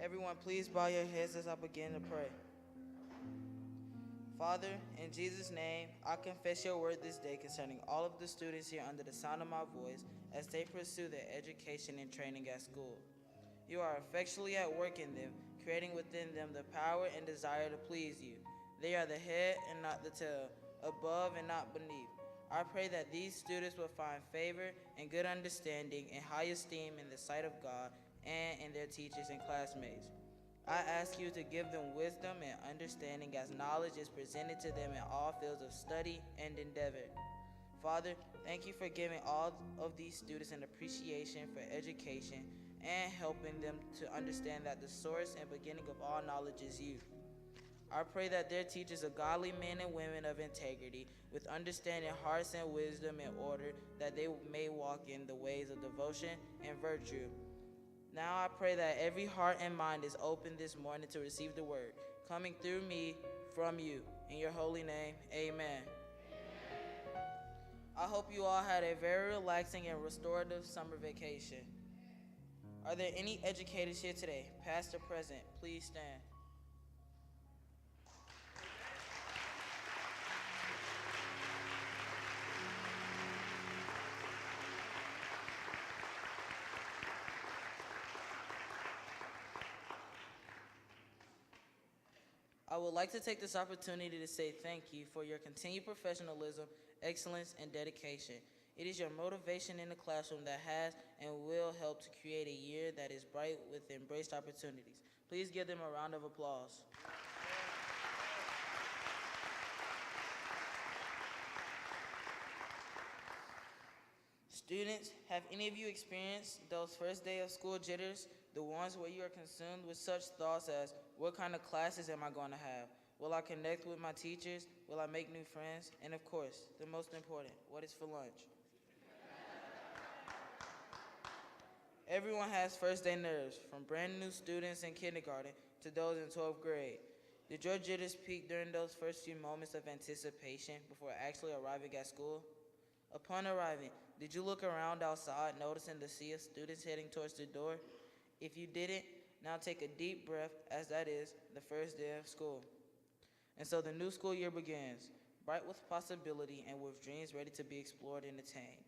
Everyone, please bow your heads as I begin to pray. Father, in Jesus' name, I confess your word this day concerning all of the students here under the sound of my voice as they pursue their education and training at school. You are effectually at work in them, creating within them the power and desire to please you. They are the head and not the tail, above and not beneath. I pray that these students will find favor and good understanding and high esteem in the sight of God and in their teachers and classmates. I ask you to give them wisdom and understanding as knowledge is presented to them in all fields of study and endeavor. Father, thank you for giving all of these students an appreciation for education and helping them to understand that the source and beginning of all knowledge is you. I pray that their teachers are godly men and women of integrity, with understanding hearts and wisdom in order that they may walk in the ways of devotion and virtue. Now I pray that every heart and mind is open this morning to receive the word, coming through me from you. In your holy name, amen. I hope you all had a very relaxing and restorative summer vacation. Are there any educators here today, past or present? Please stand. I would like to take this opportunity to say thank you for your continued professionalism, excellence, and dedication. It is your motivation in the classroom that has and will help to create a year that is bright with embraced opportunities. Please give them a round of applause. Students, have any of you experienced those first day of school jitters, the ones where you are consumed with such thoughts as, what kind of classes am I going to have? Will I connect with my teachers? Will I make new friends? And of course, the most important, what is for lunch? Everyone has first day nerves, from brand new students in kindergarten to those in 12th grade. Did your jitters peak during those first few moments of anticipation before actually arriving at school? Upon arriving, did you look around outside, noticing the sea of students heading towards the door? If you didn't, now take a deep breath, as that is the first day of school. And so the new school year begins, bright with possibility and with dreams ready to be explored and attained.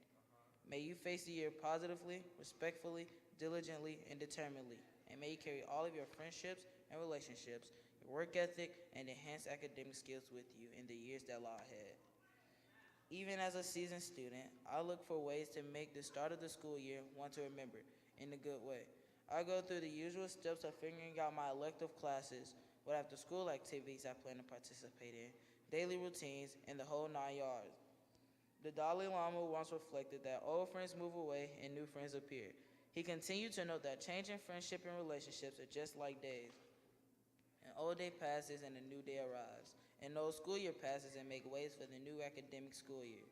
May you face the year positively, respectfully, diligently, and determinedly. And may you carry all of your friendships and relationships, your work ethic, and enhanced academic skills with you in the years that lie ahead. Even as a seasoned student, I look for ways to make the start of the school year one to remember in a good way. I go through the usual steps of figuring out my elective classes, what after-school activities I plan to participate in, daily routines, and the whole 9 yards. The Dalai Lama once reflected that old friends move away and new friends appear. He continued to note that change in friendship and relationships are just like days. An old day passes and a new day arrives. An old school year passes and make ways for the new academic school year.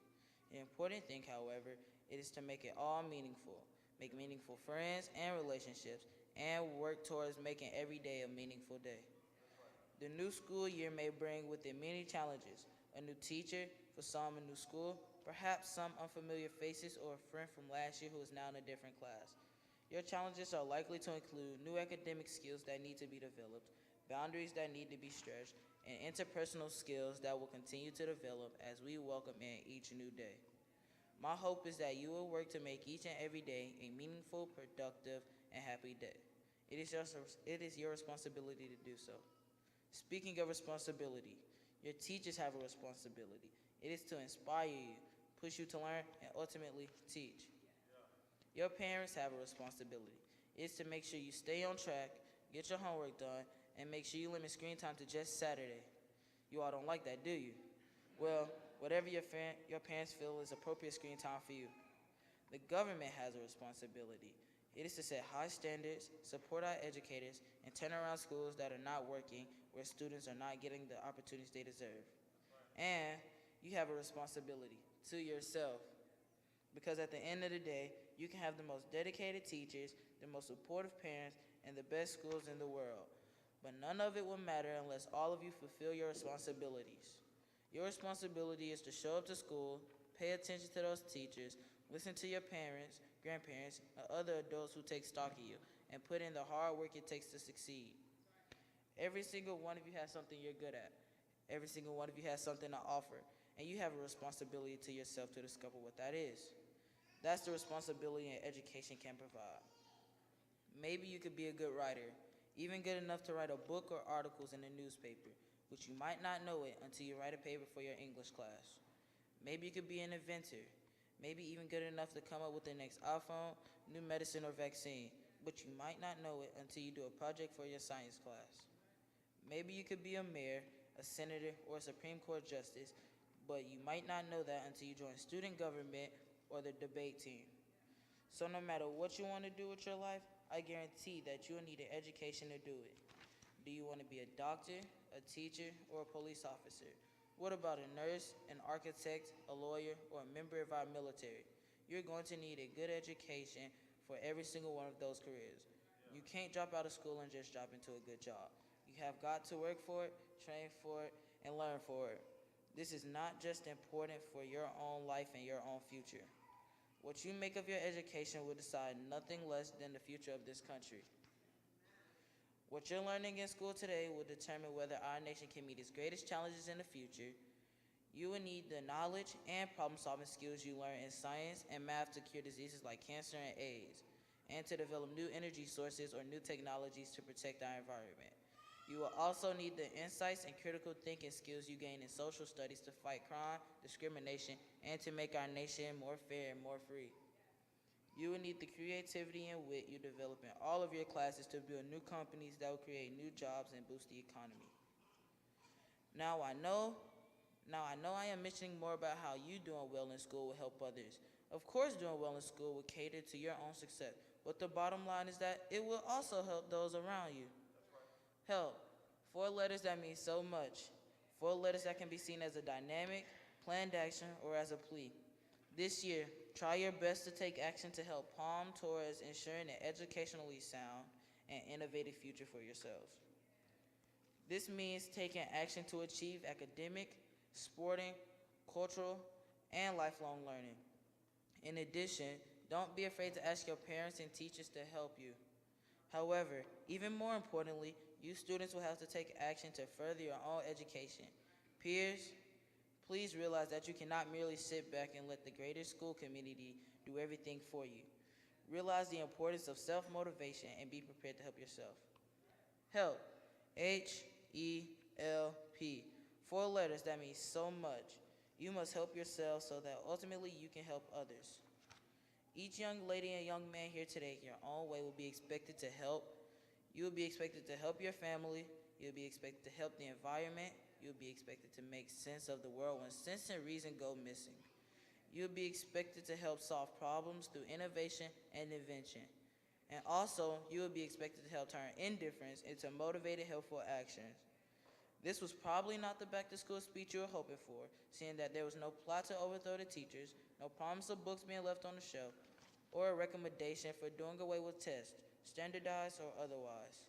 The important thing, however, is to make it all meaningful. Make meaningful friends and relationships, and work towards making every day a meaningful day. The new school year may bring with it many challenges. A new teacher, for some a new school, perhaps some unfamiliar faces or a friend from last year who is now in a different class. Your challenges are likely to include new academic skills that need to be developed, boundaries that need to be stretched, and interpersonal skills that will continue to develop as we welcome in each new day. My hope is that you will work to make each and every day a meaningful, productive, and happy day. It is your responsibility to do so. Speaking of responsibility, your teachers have a responsibility. It is to inspire you, push you to learn, and ultimately teach. Your parents have a responsibility. It is to make sure you stay on track, get your homework done, and make sure you limit screen time to just Saturday. You all don't like that, do you? Well, whatever your parents feel is appropriate screen time for you. The government has a responsibility. It is to set high standards, support our educators, and turn around schools that are not working, where students are not getting the opportunities they deserve. And you have a responsibility to yourself. Because at the end of the day, you can have the most dedicated teachers, the most supportive parents, and the best schools in the world. But none of it will matter unless all of you fulfill your responsibilities. Your responsibility is to show up to school, pay attention to those teachers, listen to your parents, grandparents, and other adults who take stock of you, and put in the hard work it takes to succeed. Every single one of you has something you're good at. Every single one of you has something to offer, and you have a responsibility to yourself to discover what that is. That's the responsibility an education can provide. Maybe you could be a good writer, even good enough to write a book or articles in a newspaper, but you might not know it until you write a paper for your English class. Maybe you could be an inventor, maybe even good enough to come up with the next iPhone, new medicine, or vaccine, but you might not know it until you do a project for your science class. Maybe you could be a mayor, a senator, or a Supreme Court justice, but you might not know that until you join student government or the debate team. So no matter what you want to do with your life, I guarantee that you'll need an education to do it. Do you want to be a doctor, a teacher, or a police officer? What about a nurse, an architect, a lawyer, or a member of our military? You're going to need a good education for every single one of those careers. You can't drop out of school and just drop into a good job. You have got to work for it, train for it, and learn for it. This is not just important for your own life and your own future. What you make of your education will decide nothing less than the future of this country. What you're learning in school today will determine whether our nation can meet its greatest challenges in the future. You will need the knowledge and problem-solving skills you learn in science and math to cure diseases like cancer and AIDS, and to develop new energy sources or new technologies to protect our environment. You will also need the insights and critical thinking skills you gain in social studies to fight crime, discrimination, and to make our nation more fair and more free. You will need the creativity and wit you develop in all of your classes to build new companies that will create new jobs and boost the economy. Now I know I am mentioning more about how you doing well in school will help others. Of course, doing well in school will cater to your own success, but the bottom line is that it will also help those around you. Help. 4 letters that mean so much. 4 letters that can be seen as a dynamic, planned action, or as a plea. This year, try your best to take action to help Palm towards ensuring an educationally sound and innovative future for yourselves. This means taking action to achieve academic, sporting, cultural, and lifelong learning. In addition, don't be afraid to ask your parents and teachers to help you. However, even more importantly, you students will have to take action to further your own education. Peers, please realize that you cannot merely sit back and let the greater school community do everything for you. Realize the importance of self-motivation and be prepared to help yourself. Help. H-E-L-P. 4 letters that mean so much. You must help yourself so that ultimately you can help others. Each young lady and young man here today, in your own way, will be expected to help. You will be expected to help your family. You'll be expected to help the environment. You'll be expected to make sense of the world when sense and reason go missing. You'll be expected to help solve problems through innovation and invention. And also, you will be expected to help turn indifference into motivated, helpful actions. This was probably not the back-to-school speech you were hoping for, seeing that there was no plot to overthrow the teachers, no promise of books being left on the shelf, or a recommendation for doing away with tests, standardized or otherwise.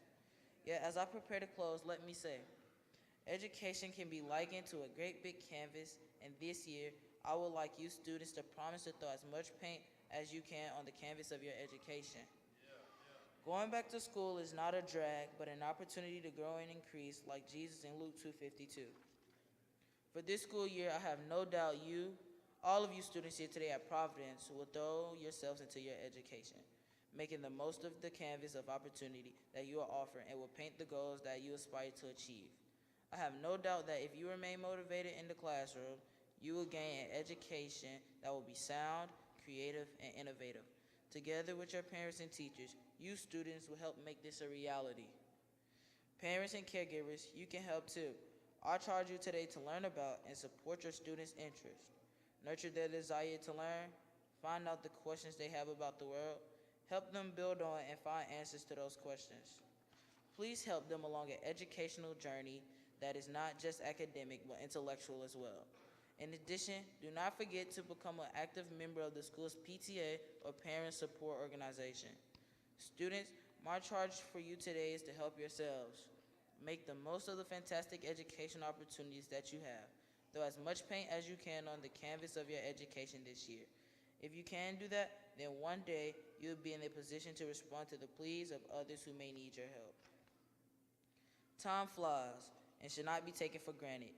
Yet, as I prepare to close, let me say, education can be likened to a great big canvas, and this year, I would like you students to promise to throw as much paint as you can on the canvas of your education. Going back to school is not a drag, but an opportunity to grow and increase like Jesus in Luke 2:52. For this school year, I have no doubt all of you students here today at Providence, will throw yourselves into your education, making the most of the canvas of opportunity that you are offering and will paint the goals that you aspire to achieve. I have no doubt that if you remain motivated in the classroom, you will gain an education that will be sound, creative, and innovative. Together with your parents and teachers, you students will help make this a reality. Parents and caregivers, you can help too. I charge you today to learn about and support your students' interests. Nurture their desire to learn, find out the questions they have about the world, help them build on and find answers to those questions. Please help them along an educational journey that is not just academic but intellectual as well. In addition, do not forget to become an active member of the school's PTA or parent support organization. Students, my charge for you today is to help yourselves. Make the most of the fantastic education opportunities that you have. Throw as much paint as you can on the canvas of your education this year. If you can do that, then one day you will be in a position to respond to the pleas of others who may need your help. Time flies and should not be taken for granted.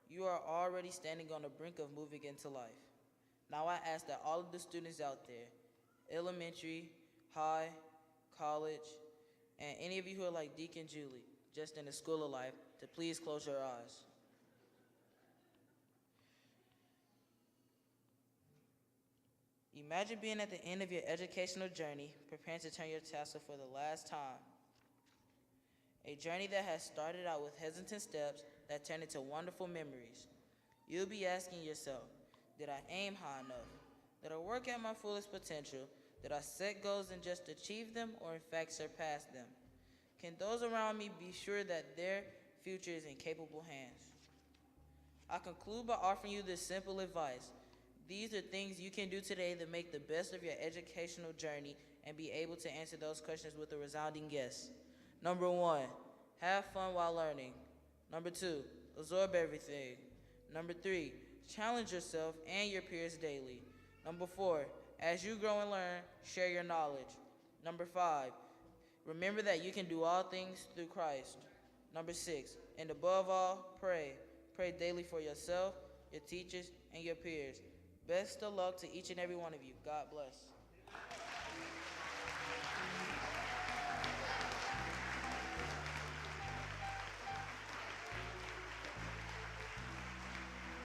You are already standing on the brink of moving into life. Now I ask that all of the students out there, elementary, high, college, and any of you who are like Deacon Julie, just in the school of life, to please close your eyes. Imagine being at the end of your educational journey, preparing to turn your tassel for the last time. A journey that has started out with hesitant steps that turn into wonderful memories. You'll be asking yourself, did I aim high enough? Did I work at my fullest potential? Did I set goals and just achieve them, or in fact surpass them? Can those around me be sure that their future is in capable hands? I conclude by offering you this simple advice. These are things you can do today to make the best of your educational journey and be able to answer those questions with a resounding yes. Number 1, have fun while learning. Number 2, absorb everything. Number 3, challenge yourself and your peers daily. Number 4, as you grow and learn, share your knowledge. Number 5, remember that you can do all things through Christ. Number 6, and above all, pray. Pray daily for yourself, your teachers, and your peers. Best of luck to each and every one of you. God bless.